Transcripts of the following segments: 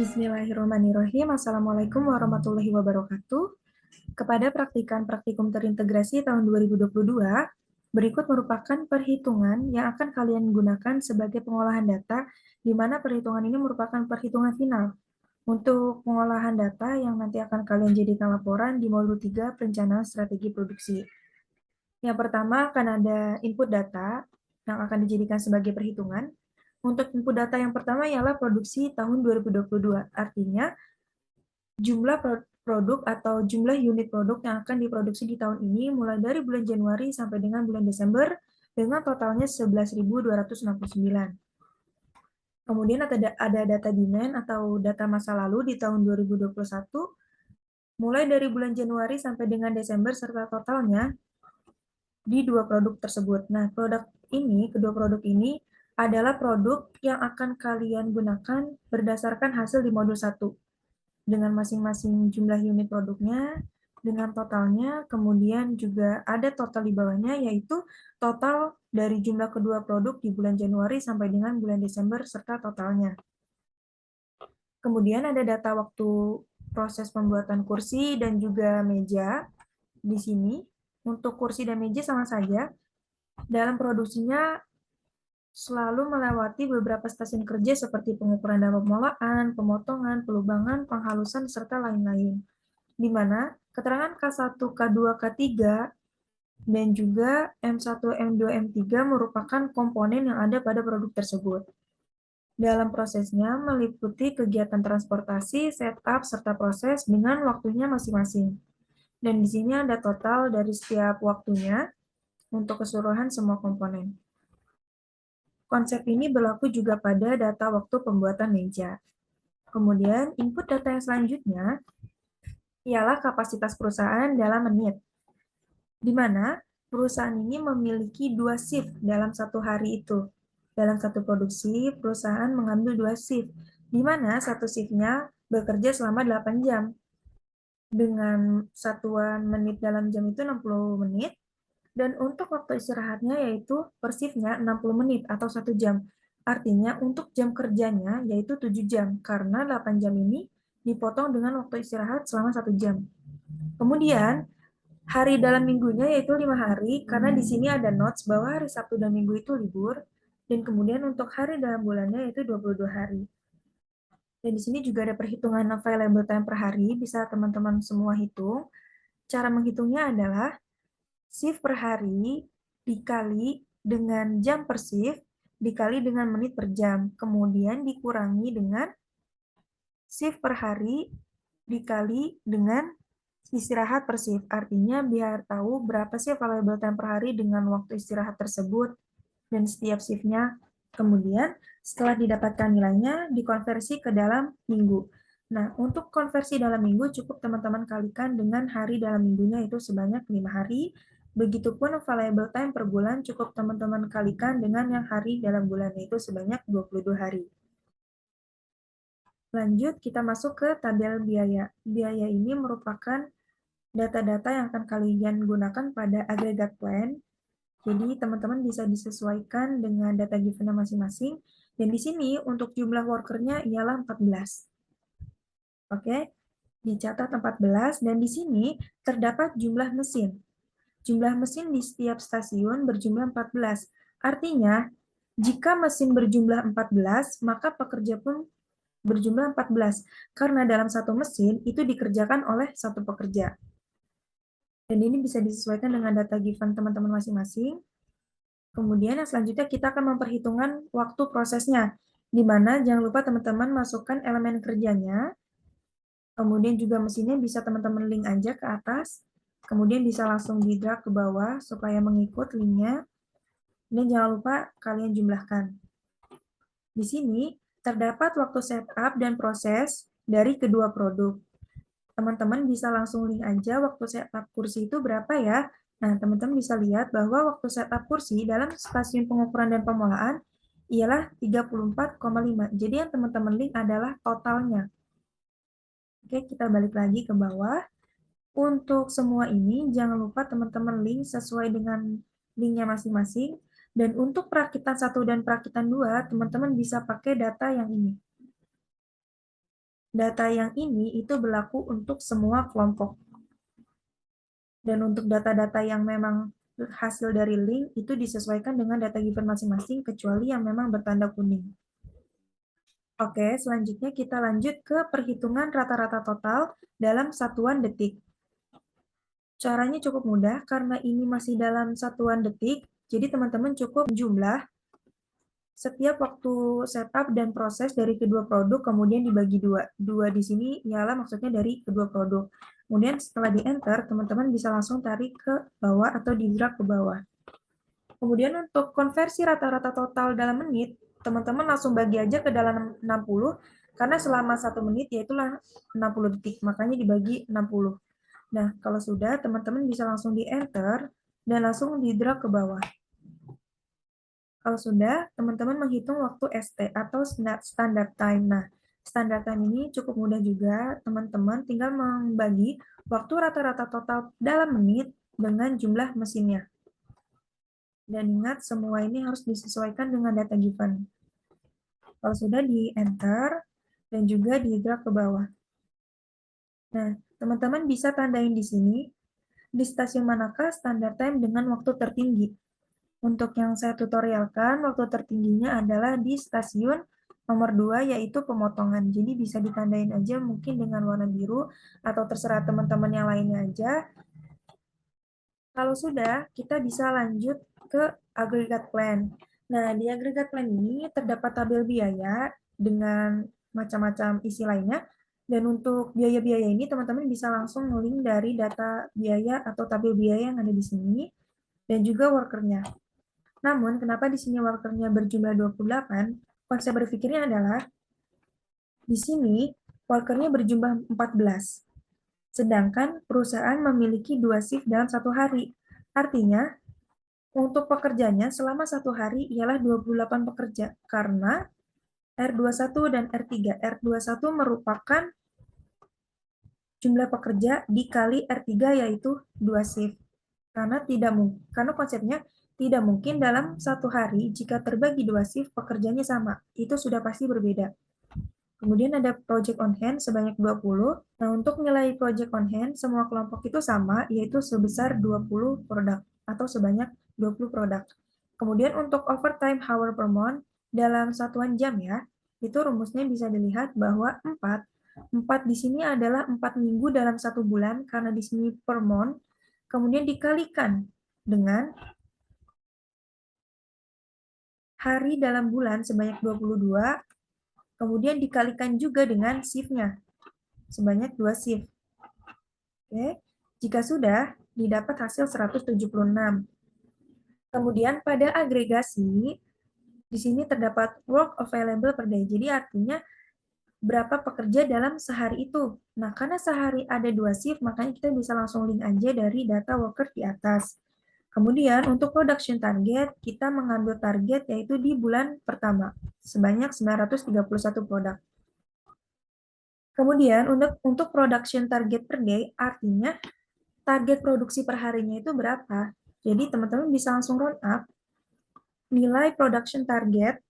Bismillahirrahmanirrahim. Assalamualaikum warahmatullahi wabarakatuh. Kepada praktikan praktikum terintegrasi tahun 2022, berikut merupakan perhitungan yang akan kalian gunakan sebagai pengolahan data, di mana perhitungan ini merupakan perhitungan final untuk pengolahan data yang nanti akan kalian jadikan laporan di modul 3 perencanaan strategi produksi. Yang pertama akan ada input data yang akan dijadikan sebagai perhitungan. Untuk input data yang pertama ialah produksi tahun 2022, artinya jumlah produk atau jumlah unit produk yang akan diproduksi di tahun ini mulai dari bulan Januari sampai dengan bulan Desember dengan totalnya 11.269. Kemudian ada data demand atau data masa lalu di tahun 2021 mulai dari bulan Januari sampai dengan Desember serta totalnya di dua produk tersebut. Nah, kedua produk ini adalah produk yang akan kalian gunakan berdasarkan hasil di modul 1 dengan masing-masing jumlah unit produknya, dengan totalnya, kemudian juga ada total di bawahnya, yaitu total dari jumlah kedua produk di bulan Januari sampai dengan bulan Desember, serta totalnya. Kemudian ada data waktu proses pembuatan kursi dan juga meja di sini. Untuk kursi dan meja sama saja, dalam produksinya selalu melewati beberapa stasiun kerja seperti pengukuran dan pemolaan, pemotongan, pelubangan, penghalusan, serta lain-lain. Di mana keterangan K1, K2, K3, dan juga M1, M2, M3 merupakan komponen yang ada pada produk tersebut. Dalam prosesnya meliputi kegiatan transportasi, setup, serta proses dengan waktunya masing-masing. Dan di sini ada total dari setiap waktunya untuk keseluruhan semua komponen. Konsep ini berlaku juga pada data waktu pembuatan meja. Kemudian, input data yang selanjutnya ialah kapasitas perusahaan dalam menit, di mana perusahaan ini memiliki 2 shift dalam satu hari itu. Dalam satu produksi, perusahaan mengambil 2 shift, di mana satu shift-nya bekerja selama 8 jam. Dengan satuan menit dalam jam itu 60 menit, dan untuk waktu istirahatnya yaitu per shift-nya 60 menit atau 1 jam. Artinya untuk jam kerjanya yaitu 7 jam, karena 8 jam ini dipotong dengan waktu istirahat selama 1 jam. Kemudian, hari dalam minggunya yaitu 5 hari, karena di sini ada notes bahwa hari Sabtu dan Minggu itu libur, dan kemudian untuk hari dalam bulannya yaitu 22 hari. Dan di sini juga ada perhitungan available time per hari, bisa teman-teman semua hitung. Cara menghitungnya adalah shift per hari dikali dengan jam per shift, dikali dengan menit per jam, kemudian dikurangi dengan shift per hari dikali dengan istirahat per shift. Artinya biar tahu berapa sih available time per hari dengan waktu istirahat tersebut dan setiap shift-nya. Kemudian setelah didapatkan nilainya dikonversi ke dalam minggu. Nah, untuk konversi dalam minggu cukup teman-teman kalikan dengan hari dalam minggunya itu sebanyak 5 hari. Begitupun available time per bulan cukup teman-teman kalikan dengan yang hari dalam bulannya itu sebanyak 22 hari. Lanjut, kita masuk ke tabel biaya. Biaya ini merupakan data-data yang akan kalian gunakan pada agregat plan. Jadi, teman-teman bisa disesuaikan dengan data given masing-masing. Dan di sini, untuk jumlah worker-nya ialah 14. Oke, dicatat 14. Dan di sini, terdapat jumlah mesin. Jumlah mesin di setiap stasiun berjumlah 14. Artinya, jika mesin berjumlah 14, maka pekerja pun berjumlah 14. Karena dalam satu mesin, itu dikerjakan oleh satu pekerja. Dan ini bisa disesuaikan dengan data given teman-teman masing-masing. Kemudian yang selanjutnya kita akan memperhitungkan waktu prosesnya, di mana jangan lupa teman-teman masukkan elemen kerjanya, kemudian juga mesinnya bisa teman-teman link aja ke atas, kemudian bisa langsung di drag ke bawah supaya mengikut linknya, dan jangan lupa kalian jumlahkan. Di sini terdapat waktu setup dan proses dari kedua produk. Teman-teman bisa langsung link aja waktu setup kursi itu berapa ya. Nah, teman-teman bisa lihat bahwa waktu setup kursi dalam stasiun pengukuran dan pemolaan ialah 34,5. Jadi yang teman-teman link adalah totalnya. Oke, kita balik lagi ke bawah. Untuk semua ini, jangan lupa teman-teman link sesuai dengan linknya masing-masing. Dan untuk perakitan 1 dan perakitan 2, teman-teman bisa pakai data yang ini. Data yang ini itu berlaku untuk semua kelompok. Dan untuk data-data yang memang hasil dari link itu disesuaikan dengan data given masing-masing kecuali yang memang bertanda kuning. Oke, selanjutnya kita lanjut ke perhitungan rata-rata total dalam satuan detik. Caranya cukup mudah karena ini masih dalam satuan detik, jadi teman-teman cukup jumlah setiap waktu setup dan proses dari kedua produk kemudian dibagi dua. Dua di sini ialah maksudnya dari kedua produk. Kemudian setelah di-enter, teman-teman bisa langsung tarik ke bawah atau di-drag ke bawah. Kemudian untuk konversi rata-rata total dalam menit, teman-teman langsung bagi aja ke dalam 60, karena selama 1 menit yaitulah 60 detik, makanya dibagi 60. Nah, kalau sudah, teman-teman bisa langsung di-enter dan langsung di-drag ke bawah. Kalau sudah, teman-teman menghitung waktu ST atau standard time. Nah, standard time ini cukup mudah juga, teman-teman tinggal membagi waktu rata-rata total dalam menit dengan jumlah mesinnya. Dan ingat, semua ini harus disesuaikan dengan data given. Kalau sudah, di-enter dan juga di-drag ke bawah. Nah, teman-teman bisa tandain di sini, di stasiun manakah standard time dengan waktu tertinggi. Untuk yang saya tutorialkan, waktu tertingginya adalah di stasiun nomor 2, yaitu pemotongan. Jadi bisa ditandain aja mungkin dengan warna biru, atau terserah teman-teman yang lainnya aja. Kalau sudah, kita bisa lanjut ke aggregate plan. Nah, di aggregate plan ini terdapat tabel biaya dengan macam-macam isi lainnya. Dan untuk biaya-biaya ini, teman-teman bisa langsung nge-link dari data biaya atau tabel biaya yang ada di sini, dan juga workernya. Namun, kenapa di sini workernya berjumlah 28? Konsep berpikirnya adalah, di sini workernya berjumlah 14. Sedangkan perusahaan memiliki 2 shift dalam 1 hari. Artinya, untuk pekerjanya selama 1 hari ialah 28 pekerja, karena R21 dan R3. R21 merupakan jumlah pekerja dikali R3, yaitu 2 shift. Karena konsepnya tidak mungkin dalam 1 hari jika terbagi 2 shift pekerjanya sama. Itu sudah pasti berbeda. Kemudian ada project on hand sebanyak 20. Nah, untuk nilai project on hand semua kelompok itu sama, yaitu sebesar 20 produk atau sebanyak 20 produk. Kemudian untuk overtime hour per month dalam satuan jam ya, itu rumusnya bisa dilihat bahwa 4 di sini adalah 4 minggu dalam 1 bulan, karena di sini per month, kemudian dikalikan dengan hari dalam bulan sebanyak 22, kemudian dikalikan juga dengan shift-nya sebanyak 2 shift. Oke. Jika sudah, didapat hasil 176. Kemudian pada agregasi, di sini terdapat work available per day. Jadi artinya berapa pekerja dalam sehari itu. Nah, karena sehari ada 2 shift, makanya kita bisa langsung link aja dari data worker di atas. Kemudian untuk production target, kita mengambil target yaitu di bulan pertama, sebanyak 931 produk. Kemudian untuk production target per day, artinya target produksi per harinya itu berapa. Jadi teman-teman bisa langsung round up nilai production target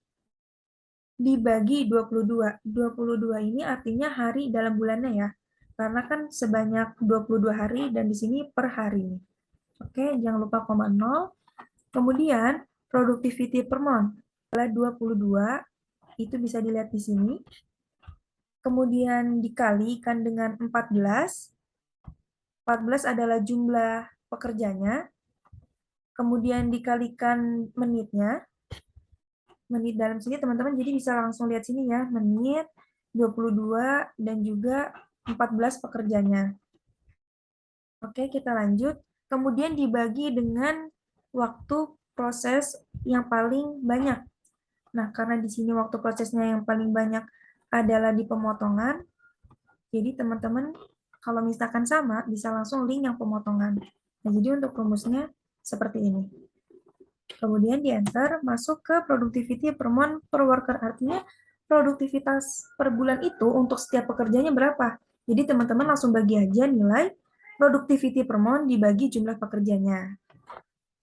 dibagi 22. 22 ini artinya hari dalam bulannya ya. Karena kan sebanyak 22 hari dan di sini per hari. Oke, jangan lupa koma 0. Kemudian productivity per month adalah 22, itu bisa dilihat di sini. Kemudian dikalikan dengan 14. 14 adalah jumlah pekerjanya. Kemudian dikalikan menitnya. Menit dalam sini teman-teman jadi bisa langsung lihat sini ya, menit 22 dan juga 14 pekerjanya. Oke, kita lanjut. Kemudian dibagi dengan waktu proses yang paling banyak. Nah, karena di sini waktu prosesnya yang paling banyak adalah di pemotongan, jadi teman-teman kalau misalkan sama, bisa langsung link yang pemotongan. Nah, jadi untuk rumusnya seperti ini. Kemudian di enter, masuk ke productivity per month per worker. Artinya produktivitas per bulan itu untuk setiap pekerjanya berapa. Jadi teman-teman langsung bagi aja nilai productivity per month dibagi jumlah pekerjanya.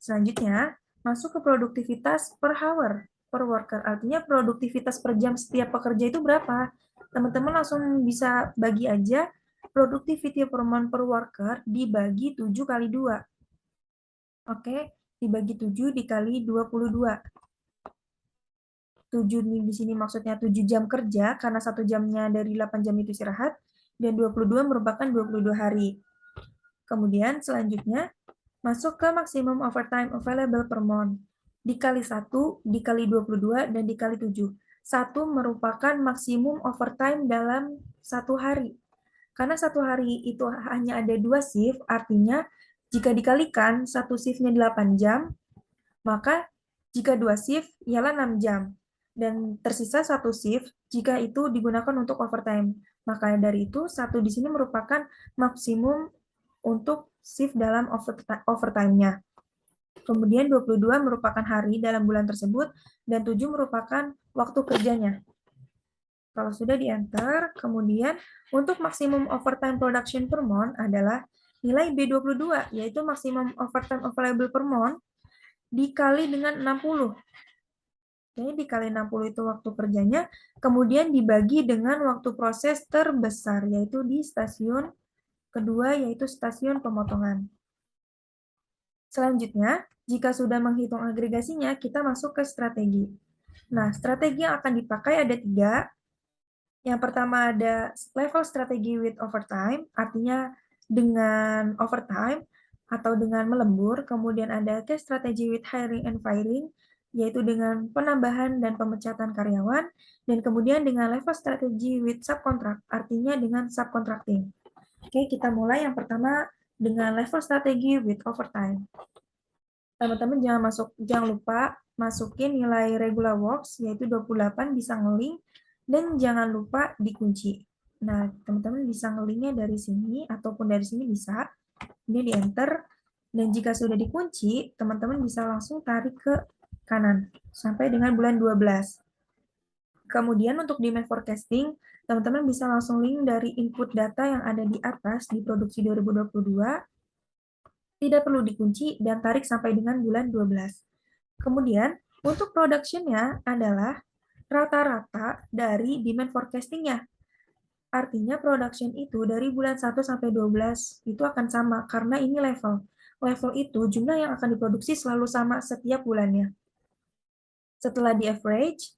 Selanjutnya, masuk ke produktivitas per hour per worker. Artinya produktivitas per jam setiap pekerja itu berapa. teman-teman langsung bisa bagi aja productivity per month per worker dibagi 7 kali 2. Oke, dibagi 7 dikali 22. 7 di sini maksudnya 7 jam kerja, karena 1 jamnya dari 8 jam itu istirahat, dan 22 merupakan 22 hari. Kemudian selanjutnya, masuk ke maksimum overtime available per month. Dikali 1, dikali 22, dan dikali 7. 1 merupakan maksimum overtime dalam 1 hari. Karena 1 hari itu hanya ada 2 shift, artinya jika dikalikan 1 shift-nya 8 jam, maka jika 2 shift ialah 6 jam. Dan tersisa 1 shift jika itu digunakan untuk overtime. Maka dari itu, 1 di sini merupakan maksimum untuk shift dalam overtime-nya. Kemudian 22 merupakan hari dalam bulan tersebut, dan 7 merupakan waktu kerjanya. Kalau sudah di-enter, kemudian untuk maksimum overtime production per month adalah nilai B22, yaitu maksimum overtime available per month, dikali dengan 60. Jadi dikali 60 itu waktu kerjanya, kemudian dibagi dengan waktu proses terbesar, yaitu di stasiun kedua, yaitu stasiun pemotongan. Selanjutnya, jika sudah menghitung agregasinya, kita masuk ke strategi. Nah, strategi yang akan dipakai ada 3. Yang pertama ada level strategi with overtime, artinya dengan overtime atau dengan melembur. Kemudian ada case strategi with hiring and firing, yaitu dengan penambahan dan pemecatan karyawan. Dan kemudian dengan level strategi with subcontract, artinya dengan subcontracting. Oke, kita mulai yang pertama dengan level strategi with overtime. Teman-teman jangan lupa masukin nilai regular works, yaitu 28, bisa ngeling, dan jangan lupa dikunci. Nah, teman-teman bisa ngelingnya dari sini, ataupun dari sini bisa. Ini di-enter, dan jika sudah dikunci, teman-teman bisa langsung tarik ke kanan, sampai dengan bulan 12. Kemudian untuk demand forecasting, teman-teman bisa langsung link dari input data yang ada di atas di produksi 2022, tidak perlu dikunci, dan tarik sampai dengan bulan 12. Kemudian, untuk production-nya adalah rata-rata dari demand forecasting-nya. Artinya production itu dari bulan 1 sampai 12 itu akan sama, karena ini level. Level itu jumlah yang akan diproduksi selalu sama setiap bulannya. Setelah di average,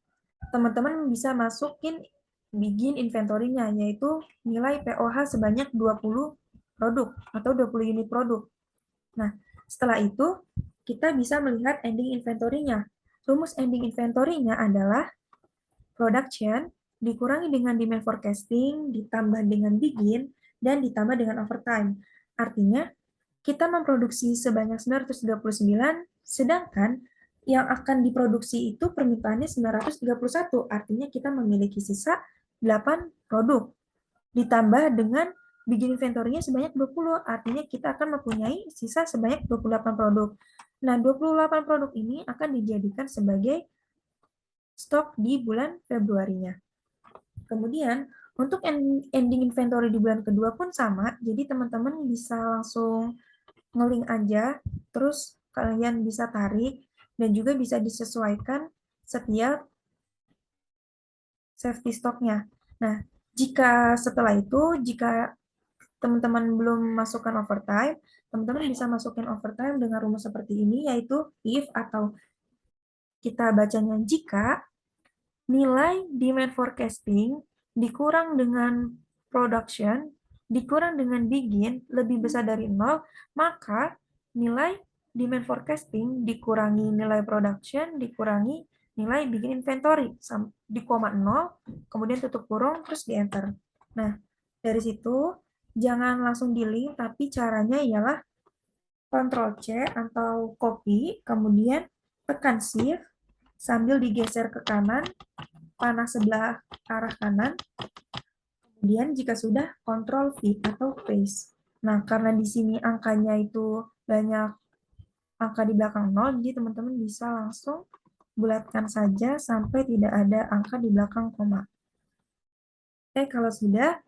teman-teman bisa masukin begin inventory-nya, yaitu nilai POH sebanyak 20 produk atau 20 unit produk. Nah, setelah itu kita bisa melihat ending inventory-nya. Rumus ending inventory-nya adalah production dikurangi dengan demand forecasting, ditambah dengan begin, dan ditambah dengan overtime. Artinya, kita memproduksi sebanyak 939, sedangkan yang akan diproduksi itu permintaannya 931. Artinya kita memiliki sisa 8 produk. Ditambah dengan begin inventory-nya sebanyak 20, artinya kita akan mempunyai sisa sebanyak 28 produk. Nah, 28 produk ini akan dijadikan sebagai stok di bulan Februarinya. Kemudian, untuk ending inventory di bulan kedua pun sama, jadi teman-teman bisa langsung nge-link aja, terus kalian bisa tarik, dan juga bisa disesuaikan setiap safety stock-nya. Nah, jika setelah itu, jika teman-teman belum masukkan overtime, teman-teman bisa masukin overtime dengan rumus seperti ini, yaitu if atau kita bacanya jika nilai demand forecasting dikurang dengan production dikurang dengan begin lebih besar dari 0, maka nilai demand forecasting dikurangi nilai production dikurangi nilai begin inventory di koma 0, kemudian tutup kurung, terus di enter. Nah, dari situ jangan langsung di link, tapi caranya ialah Ctrl C atau copy, kemudian tekan shift sambil digeser ke kanan, panah sebelah arah kanan, kemudian jika sudah Ctrl V atau paste. Nah, karena di sini angkanya itu banyak angka di belakang 0, jadi teman-teman bisa langsung bulatkan saja sampai tidak ada angka di belakang koma. Oke, kalau sudah,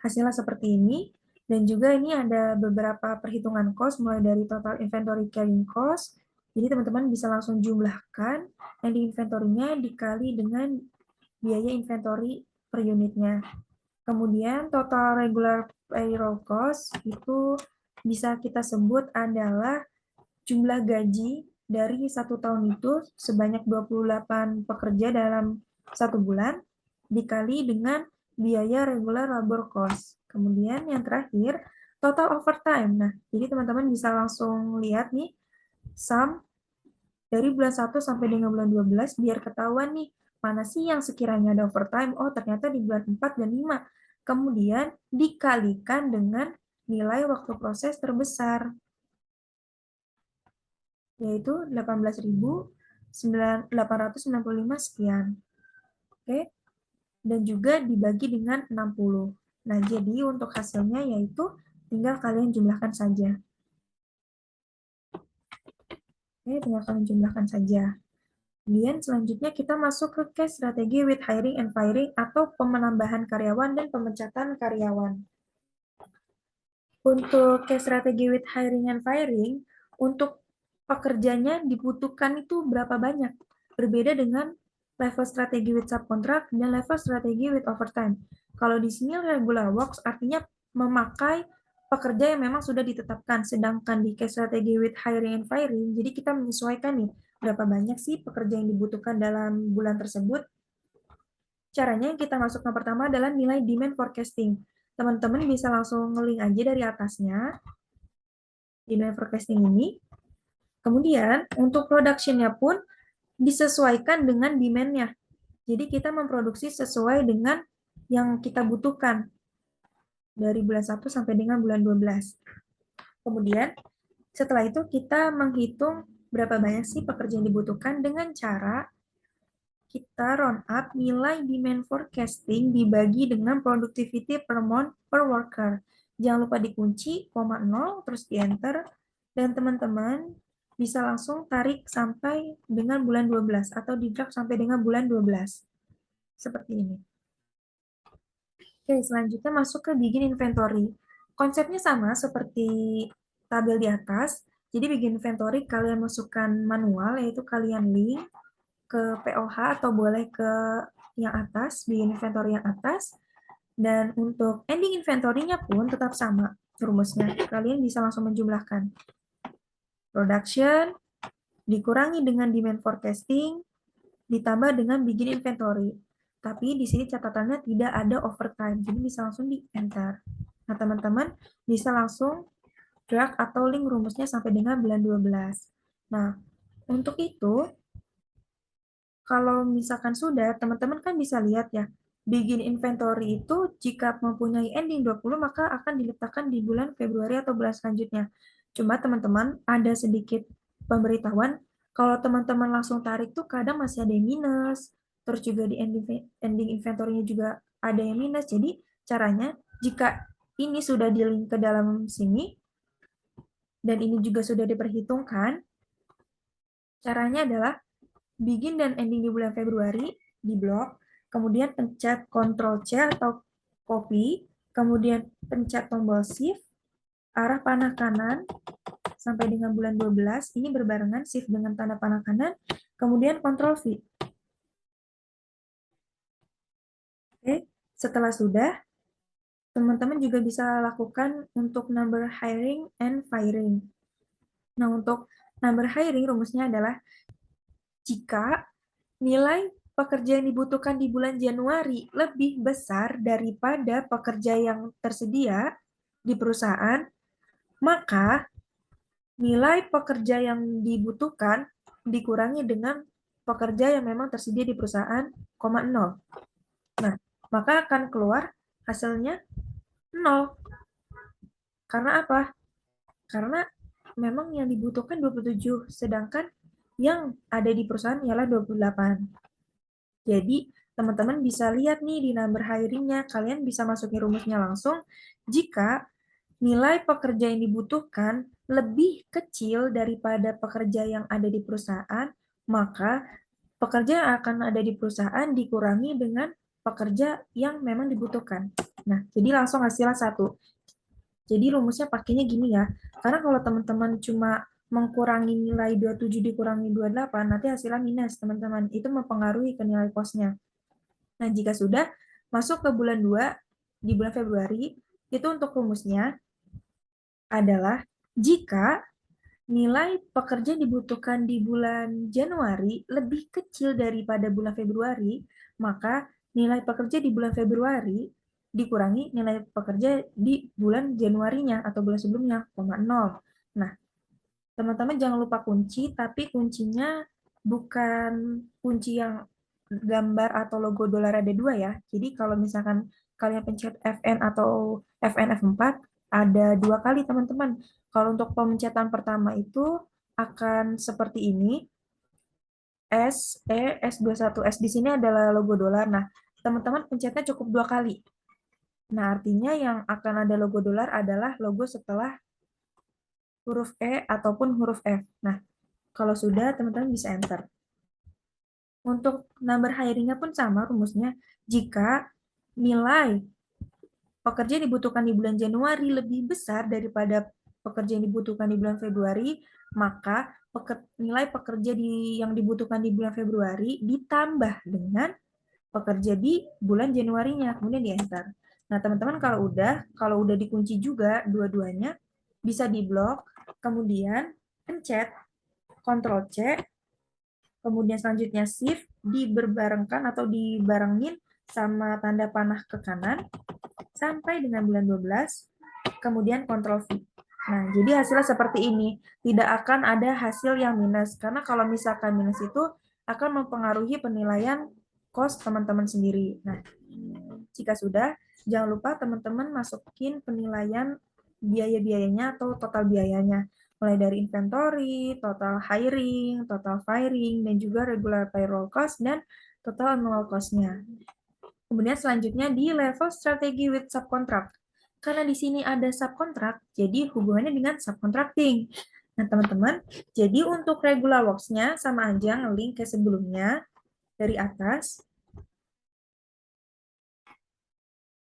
hasilnya seperti ini. Dan juga ini ada beberapa perhitungan cost, mulai dari total inventory carrying cost. Jadi teman-teman bisa langsung jumlahkan ending inventory-nya dikali dengan biaya inventory per unitnya. Kemudian total regular payroll cost itu bisa kita sebut adalah jumlah gaji dari 1 tahun itu sebanyak 28 pekerja dalam 1 bulan dikali dengan biaya regular labor cost. Kemudian yang terakhir, total overtime. Nah, jadi teman-teman bisa langsung lihat nih, sum dari bulan 1 sampai dengan bulan 12, biar ketahuan nih, mana sih yang sekiranya ada overtime. Oh, ternyata di bulan 4 dan 5. Kemudian dikalikan dengan nilai waktu proses terbesar, yaitu 18.895 sekian. Oke, dan juga dibagi dengan 60. Nah, jadi untuk hasilnya yaitu tinggal kalian jumlahkan saja. Oke, tinggal kalian jumlahkan saja. Kemudian selanjutnya kita masuk ke case strategi with hiring and firing atau penambahan karyawan dan pemecatan karyawan. Untuk case strategi with hiring and firing, untuk pekerjanya dibutuhkan itu berapa banyak? Berbeda dengan level strategi with subcontract dan level strategi with overtime. Kalau di sini regular works artinya memakai pekerja yang memang sudah ditetapkan, sedangkan di case strategi with hiring and firing, jadi kita menyesuaikan nih, berapa banyak sih pekerja yang dibutuhkan dalam bulan tersebut. Caranya yang kita masukkan pertama adalah nilai demand forecasting. Teman-teman bisa langsung nge-link aja dari atasnya, demand forecasting ini. Kemudian, untuk production-nya pun disesuaikan dengan demand-nya. Jadi kita memproduksi sesuai dengan yang kita butuhkan dari bulan 1 sampai dengan bulan 12. Kemudian, setelah itu kita menghitung berapa banyak sih pekerja yang dibutuhkan dengan cara kita round up nilai demand forecasting dibagi dengan productivity per month per worker. Jangan lupa dikunci, koma 0, terus di enter, dan teman-teman bisa langsung tarik sampai dengan bulan 12 atau di drag sampai dengan bulan 12. Seperti ini. Oke, selanjutnya masuk ke begin inventory. Konsepnya sama seperti tabel di atas. Jadi begin inventory kalian masukkan manual, yaitu kalian link ke POH atau boleh ke yang atas, begin inventory yang atas. Dan untuk ending inventory-nya pun tetap sama rumusnya. Kalian bisa langsung menjumlahkan. Production dikurangi dengan demand forecasting ditambah dengan begin inventory. Tapi di sini catatannya tidak ada overtime, jadi bisa langsung di enter. Nah, teman-teman bisa langsung drag atau link rumusnya sampai dengan bulan 12. Nah, untuk itu, kalau misalkan sudah, teman-teman kan bisa lihat ya, begin inventory itu jika mempunyai ending 20, maka akan diletakkan di bulan Februari atau bulan selanjutnya. Cuma teman-teman ada sedikit pemberitahuan, kalau teman-teman langsung tarik tuh kadang masih ada yang minus, terus juga di ending inventory-nya juga ada yang minus. Jadi caranya, jika ini sudah di-link ke dalam sini, dan ini juga sudah diperhitungkan, caranya adalah begin dan ending di bulan Februari di blok, kemudian pencet Ctrl C atau copy, kemudian pencet tombol shift, arah panah kanan sampai dengan bulan 12, ini berbarengan shift dengan tanda panah kanan, kemudian Ctrl V. Oke, setelah sudah, teman-teman juga bisa lakukan untuk number hiring and firing. Nah, untuk number hiring rumusnya adalah jika nilai pekerja yang dibutuhkan di bulan Januari lebih besar daripada pekerja yang tersedia di perusahaan, maka nilai pekerja yang dibutuhkan dikurangi dengan pekerja yang memang tersedia di perusahaan, 0. Nah, maka akan keluar hasilnya 0. Karena apa? Karena memang yang dibutuhkan 27, sedangkan yang ada di perusahaan ialah 28. Jadi, teman-teman bisa lihat nih di number hiring-nya, kalian bisa masukin rumusnya langsung. Jika nilai pekerja yang dibutuhkan lebih kecil daripada pekerja yang ada di perusahaan, maka pekerja yang akan ada di perusahaan dikurangi dengan pekerja yang memang dibutuhkan. Nah, jadi langsung hasilnya 1. Jadi rumusnya pakainya gini ya, karena kalau teman-teman cuma mengurangi nilai 27 dikurangi 28, nanti hasilnya minus, teman-teman. Itu mempengaruhi ke nilai kosnya. Nah, jika sudah, masuk ke bulan 2 di bulan Februari, itu untuk rumusnya adalah jika nilai pekerja dibutuhkan di bulan Januari lebih kecil daripada bulan Februari, maka nilai pekerja di bulan Februari dikurangi nilai pekerja di bulan Januarinya atau bulan sebelumnya, 0. Nah, teman-teman jangan lupa kunci, tapi kuncinya bukan kunci yang gambar atau logo dolar ada dua ya. Jadi kalau misalkan kalian pencet FN atau FN F4, ada dua kali teman-teman. Kalau untuk pemencatan pertama itu akan seperti ini, S, E, S21. S di sini adalah logo dolar. Nah, teman-teman pencetnya cukup dua kali. Nah, artinya yang akan ada logo dolar adalah logo setelah huruf E ataupun huruf F. Nah, kalau sudah, teman-teman bisa enter. Untuk number hiring-nya pun sama rumusnya. Jika nilai pekerja yang dibutuhkan di bulan Januari lebih besar daripada pekerja yang dibutuhkan di bulan Februari, maka nilai pekerja yang dibutuhkan di bulan Februari ditambah dengan pekerja di bulan Januarinya, kemudian di enter. Nah, teman-teman kalau udah dikunci juga dua-duanya, bisa diblok, kemudian pencet Ctrl C, kemudian selanjutnya shift diberbarengkan atau dibarengin sama tanda panah ke kanan sampai dengan bulan 12, kemudian Ctrl V. Nah, jadi hasilnya seperti ini. Tidak akan ada hasil yang minus, karena kalau misalkan minus itu akan mempengaruhi penilaian cost teman-teman sendiri. Nah, jika sudah, jangan lupa teman-teman masukin penilaian biaya-biayanya atau total biayanya. Mulai dari inventory, total hiring, total firing, dan juga regular payroll cost, dan total annual cost-nya. Kemudian selanjutnya di level strategi with subcontract. Karena di sini ada subcontract, jadi hubungannya dengan subcontracting. Nah, teman-teman, jadi untuk regular works-nya sama aja nge-link ke sebelumnya dari atas.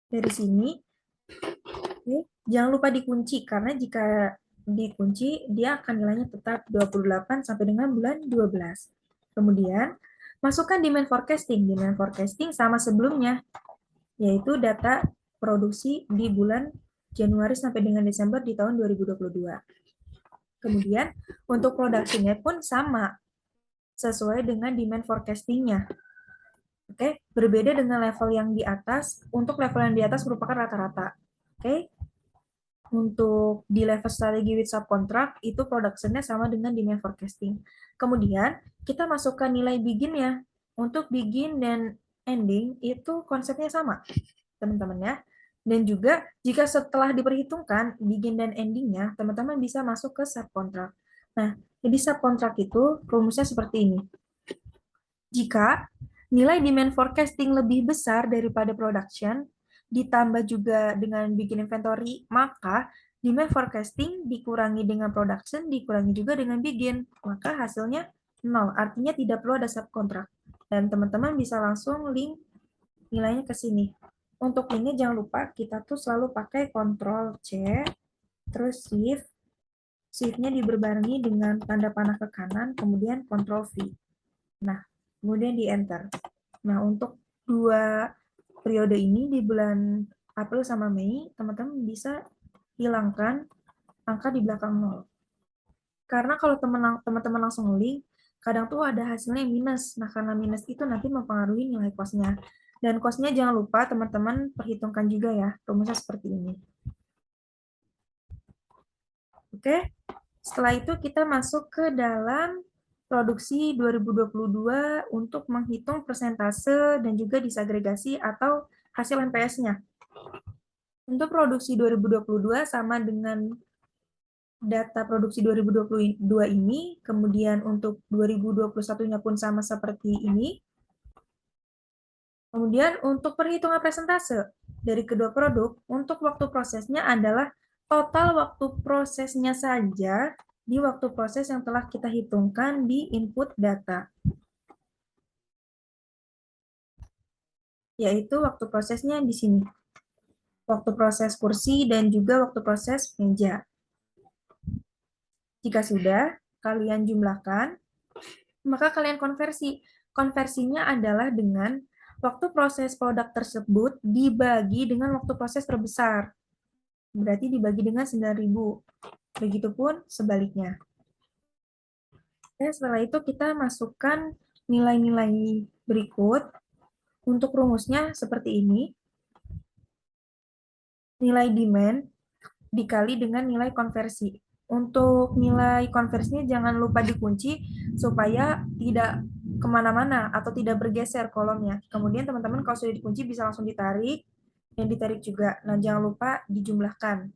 Dari sini, oke, jangan lupa dikunci, karena jika dikunci, dia akan nilainya tetap 28 sampai dengan bulan 12. Kemudian, masukkan demand forecasting. Demand forecasting sama sebelumnya, yaitu data produksi di bulan Januari sampai dengan Desember di tahun 2022. Kemudian, untuk production-nya pun sama, sesuai dengan demand forecasting-nya. Oke, berbeda dengan level yang di atas. Untuk level yang di atas merupakan rata-rata. Oke, untuk di level strategi with subcontract, itu production-nya sama dengan demand forecasting. Kemudian, kita masukkan nilai begin-nya. Untuk begin dan ending, itu konsepnya sama, teman-teman ya. Dan juga, jika setelah diperhitungkan begin dan ending-nya, teman-teman bisa masuk ke subcontract. Nah, jadi subcontract itu rumusnya seperti ini. Jika nilai demand forecasting lebih besar daripada production, ditambah juga dengan bikin inventory, maka demand forecasting dikurangi dengan production, dikurangi juga dengan bikin, maka hasilnya 0. Artinya tidak perlu ada subkontrak. Dan teman-teman bisa langsung link nilainya ke sini. Untuk linknya jangan lupa kita tuh selalu pakai Ctrl C, terus Shift. Shift-nya diberbarengi dengan tanda panah ke kanan, kemudian Ctrl V. Nah, kemudian di enter. Nah, untuk dua periode ini di bulan April sama Mei, teman-teman bisa hilangkan angka di belakang 0. Karena kalau teman-teman langsung link, kadang tuh ada hasilnya yang minus. Nah, karena minus itu nanti mempengaruhi nilai cost-nya. Dan cost-nya jangan lupa teman-teman perhitungkan juga ya, rumusnya seperti ini. Oke, setelah itu kita masuk ke dalam produksi 2022 untuk menghitung persentase dan juga disagregasi atau hasil MPS-nya. Untuk produksi 2022 sama dengan data produksi 2022 ini, kemudian untuk 2021-nya pun sama seperti ini. Kemudian untuk perhitungan persentase dari kedua produk, untuk waktu prosesnya adalah total waktu prosesnya saja di waktu proses yang telah kita hitungkan di input data. Yaitu waktu prosesnya di sini. Waktu proses kursi dan juga waktu proses meja. Jika sudah, kalian jumlahkan, maka kalian konversi. Konversinya adalah dengan waktu proses produk tersebut dibagi dengan waktu proses terbesar. Berarti dibagi dengan 9.000. Begitupun sebaliknya. Oke, setelah itu kita masukkan nilai-nilai berikut. Untuk rumusnya seperti ini. Nilai demand dikali dengan nilai konversi. Untuk nilai konversinya jangan lupa dikunci supaya tidak kemana-mana atau tidak bergeser kolomnya. Kemudian teman-teman kalau sudah dikunci bisa langsung ditarik dan ditarik juga. Nah, jangan lupa dijumlahkan.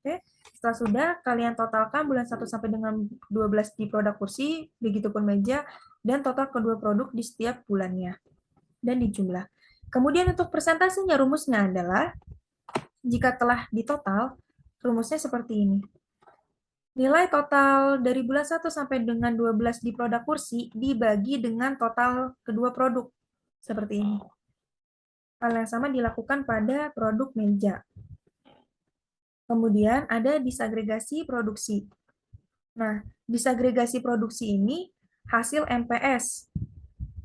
Oke, setelah sudah kalian totalkan bulan 1 sampai dengan 12 di produk kursi, begitupun meja, dan total kedua produk di setiap bulannya. Dan dijumlah. Kemudian untuk persentasenya rumusnya adalah, jika telah ditotal, rumusnya seperti ini. Nilai total dari bulan 1 sampai dengan 12 di produk kursi dibagi dengan total kedua produk. Seperti ini. Hal yang sama dilakukan pada produk meja. Kemudian ada disagregasi produksi. Nah, disagregasi produksi ini hasil MPS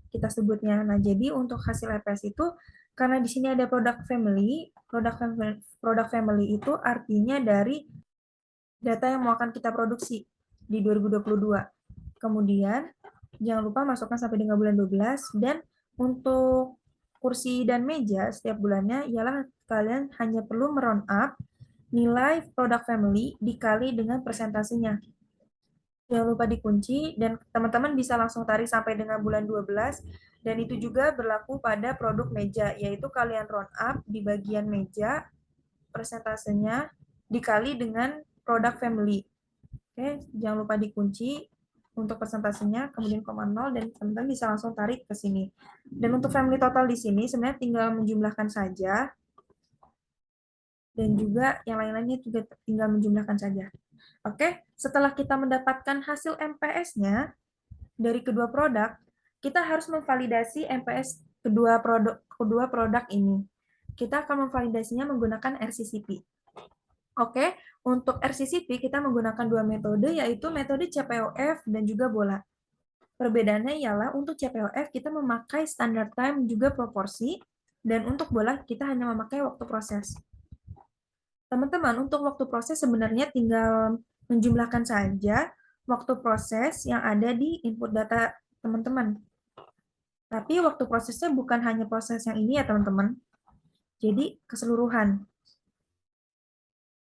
kita sebutnya. Nah, jadi untuk hasil MPS itu karena di sini ada product family itu artinya dari data yang mau akan kita produksi di 2022. Kemudian jangan lupa masukkan sampai dengan bulan 12 dan untuk kursi dan meja setiap bulannya ialah kalian hanya perlu meround up nilai product family dikali dengan persentasenya. Jangan lupa dikunci dan teman-teman bisa langsung tarik sampai dengan bulan 12 dan itu juga berlaku pada produk meja, yaitu kalian round up di bagian meja persentasenya dikali dengan product family. Oke, jangan lupa dikunci untuk persentasenya, kemudian 0, dan teman-teman bisa langsung tarik ke sini. Dan untuk family total di sini sebenarnya tinggal menjumlahkan saja dan juga yang lain-lainnya juga tinggal menjumlahkan saja. Oke, setelah kita mendapatkan hasil MPS-nya dari kedua produk, kita harus memvalidasi MPS kedua produk ini. Kita akan memvalidasinya menggunakan RCCP. Oke, untuk RCCP kita menggunakan dua metode, yaitu metode CPOF dan juga bola. Perbedaannya ialah untuk CPOF kita memakai standard time juga proporsi, dan untuk bola kita hanya memakai waktu proses. Teman-teman, untuk waktu proses sebenarnya tinggal menjumlahkan saja waktu proses yang ada di input data teman-teman. Tapi waktu prosesnya bukan hanya proses yang ini ya teman-teman. Jadi keseluruhan.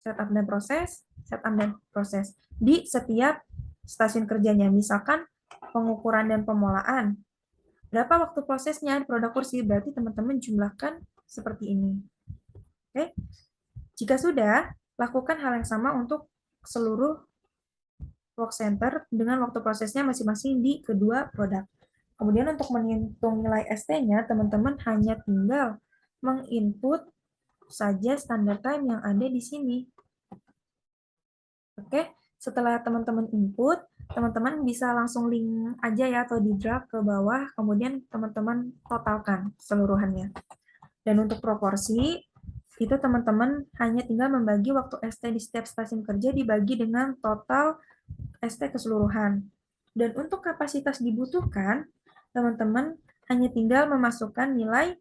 Setup dan proses. Di setiap stasiun kerjanya. Misalkan pengukuran dan pemolaan. Berapa waktu prosesnya produk kursi? Berarti teman-teman jumlahkan seperti ini. Oke. Jika sudah, lakukan hal yang sama untuk seluruh work center dengan waktu prosesnya masing-masing di kedua produk. Kemudian untuk menghitung nilai ST-nya, teman-teman hanya tinggal menginput saja standard time yang ada di sini. Oke, setelah teman-teman input, teman-teman bisa langsung link aja ya atau di drag ke bawah, kemudian teman-teman totalkan seluruhannya. Dan untuk proporsi, itu teman-teman hanya tinggal membagi waktu ST di setiap stasiun kerja dibagi dengan total ST keseluruhan. Dan untuk kapasitas dibutuhkan, teman-teman hanya tinggal memasukkan nilai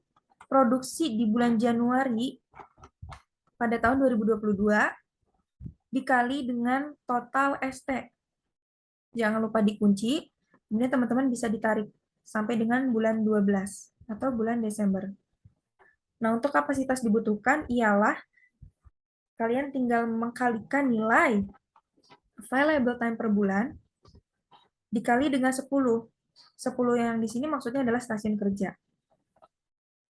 produksi di bulan Januari pada tahun 2022 dikali dengan total ST. Jangan lupa dikunci, kemudian teman-teman bisa ditarik sampai dengan bulan 12 atau bulan Desember. Nah, untuk kapasitas dibutuhkan ialah kalian tinggal mengkalikan nilai available time per bulan dikali dengan 10. 10 yang di sini maksudnya adalah stasiun kerja.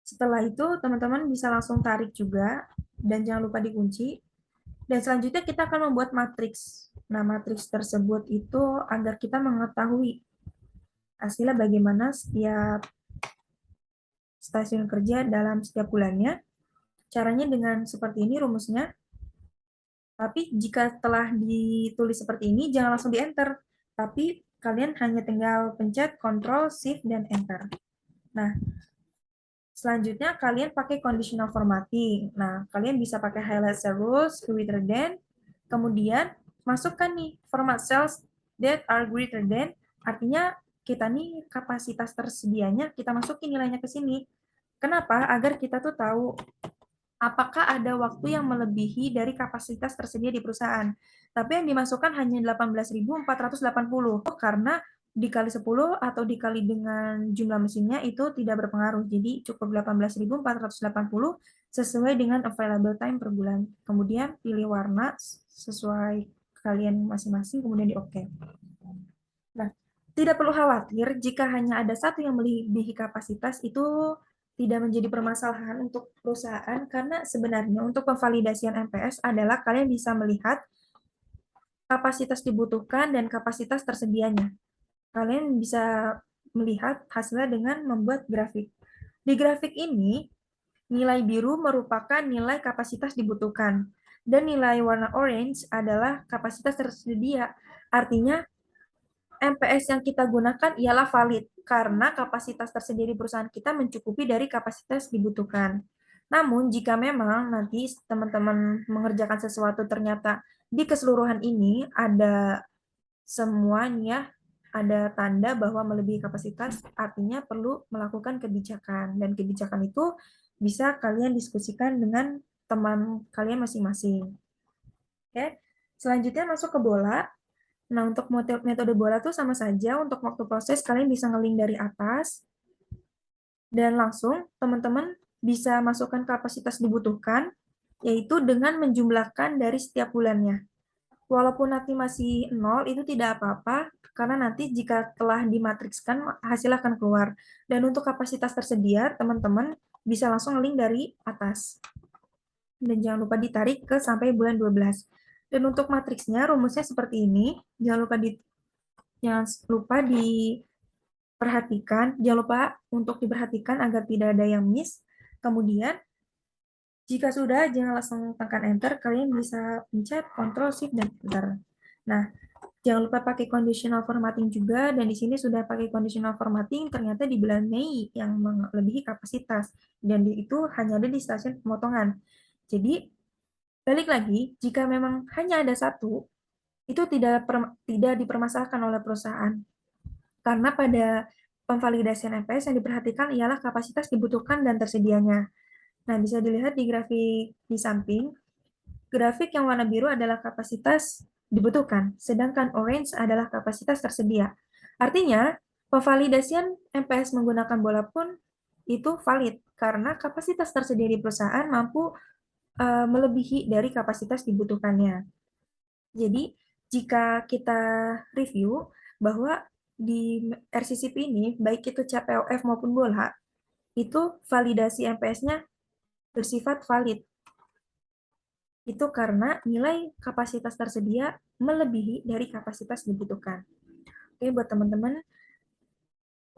Setelah itu, teman-teman bisa langsung tarik juga, dan jangan lupa dikunci. Dan selanjutnya kita akan membuat matriks. Nah, matriks tersebut itu agar kita mengetahui hasilnya bagaimana setiap stasiun kerja dalam setiap bulannya. Caranya dengan seperti ini rumusnya. Tapi jika telah ditulis seperti ini, jangan langsung di-enter. Tapi kalian hanya tinggal pencet Ctrl, Shift, dan Enter. Nah, selanjutnya kalian pakai conditional formatting. Nah, kalian bisa pakai highlight cell rules, greater than, kemudian masukkan nih format cells that are greater than, artinya kita nih kapasitas tersedianya, kita masukin nilainya ke sini. Kenapa? Agar kita tuh tahu apakah ada waktu yang melebihi dari kapasitas tersedia di perusahaan. Tapi yang dimasukkan hanya 18.480 karena dikali 10 atau dikali dengan jumlah mesinnya itu tidak berpengaruh. Jadi cukup 18.480 sesuai dengan available time per bulan. Kemudian pilih warna sesuai kalian masing-masing, kemudian di OK. Nah, tidak perlu khawatir jika hanya ada satu yang melebihi kapasitas itu tidak menjadi permasalahan untuk perusahaan karena sebenarnya untuk pemvalidasian MPS adalah kalian bisa melihat kapasitas dibutuhkan dan kapasitas tersedianya. Kalian bisa melihat hasilnya dengan membuat grafik. Di grafik ini, nilai biru merupakan nilai kapasitas dibutuhkan dan nilai warna orange adalah kapasitas tersedia. Artinya MPS yang kita gunakan ialah valid karena kapasitas tersedia di perusahaan kita mencukupi dari kapasitas dibutuhkan. Namun, jika memang nanti teman-teman mengerjakan sesuatu ternyata di keseluruhan ini ada semuanya ada tanda bahwa melebihi kapasitas, artinya perlu melakukan kebijakan. Dan kebijakan itu bisa kalian diskusikan dengan teman kalian masing-masing. Oke, selanjutnya masuk ke bola. Nah, untuk metode bola tuh sama saja. Untuk waktu proses, kalian bisa nge-link dari atas. Dan langsung, teman-teman bisa masukkan kapasitas dibutuhkan, yaitu dengan menjumlahkan dari setiap bulannya. Walaupun nanti masih nol, itu tidak apa-apa, karena nanti jika telah dimatrikskan, hasil akan keluar. Dan untuk kapasitas tersedia, teman-teman bisa langsung nge-link dari atas. Dan jangan lupa ditarik ke sampai bulan 12. Dan untuk matriksnya, rumusnya seperti ini. Jangan lupa diperhatikan, jangan lupa untuk diperhatikan agar tidak ada yang miss. Kemudian, jika sudah, jangan langsung tekan enter, kalian bisa pencet Ctrl Shift dan enter. Nah, jangan lupa pakai conditional formatting juga, dan di sini sudah pakai conditional formatting, ternyata di bulan Mei yang melebihi kapasitas, dan itu hanya ada di stasiun pemotongan. Jadi, balik lagi, jika memang hanya ada satu, itu tidak dipermasalahkan oleh perusahaan. Karena pada pemvalidasian MPS yang diperhatikan ialah kapasitas dibutuhkan dan tersedianya. Nah, bisa dilihat di grafik di samping, grafik yang warna biru adalah kapasitas dibutuhkan, sedangkan orange adalah kapasitas tersedia. Artinya, pemvalidasian MPS menggunakan bola pun itu valid, karena kapasitas tersedia di perusahaan mampu melebihi dari kapasitas dibutuhkannya. Jadi, jika kita review bahwa di RCCP ini, baik itu CPOF maupun bola, itu validasi MPS-nya bersifat valid. Itu karena nilai kapasitas tersedia melebihi dari kapasitas dibutuhkan. Oke, buat teman-teman,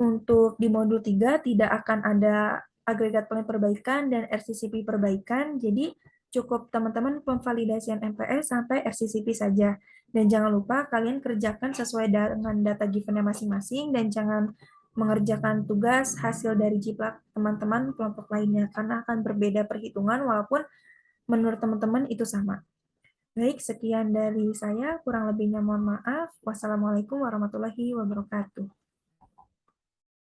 untuk di modul 3 tidak akan ada agregat plan perbaikan dan RCCP perbaikan, jadi cukup teman-teman pemvalidasian MPS sampai RCCP saja. Dan jangan lupa kalian kerjakan sesuai dengan data given-nya masing-masing dan jangan mengerjakan tugas hasil dari jiplak teman-teman kelompok lainnya karena akan berbeda perhitungan walaupun menurut teman-teman itu sama. Baik, sekian dari saya, kurang lebihnya mohon maaf. Wassalamualaikum warahmatullahi wabarakatuh.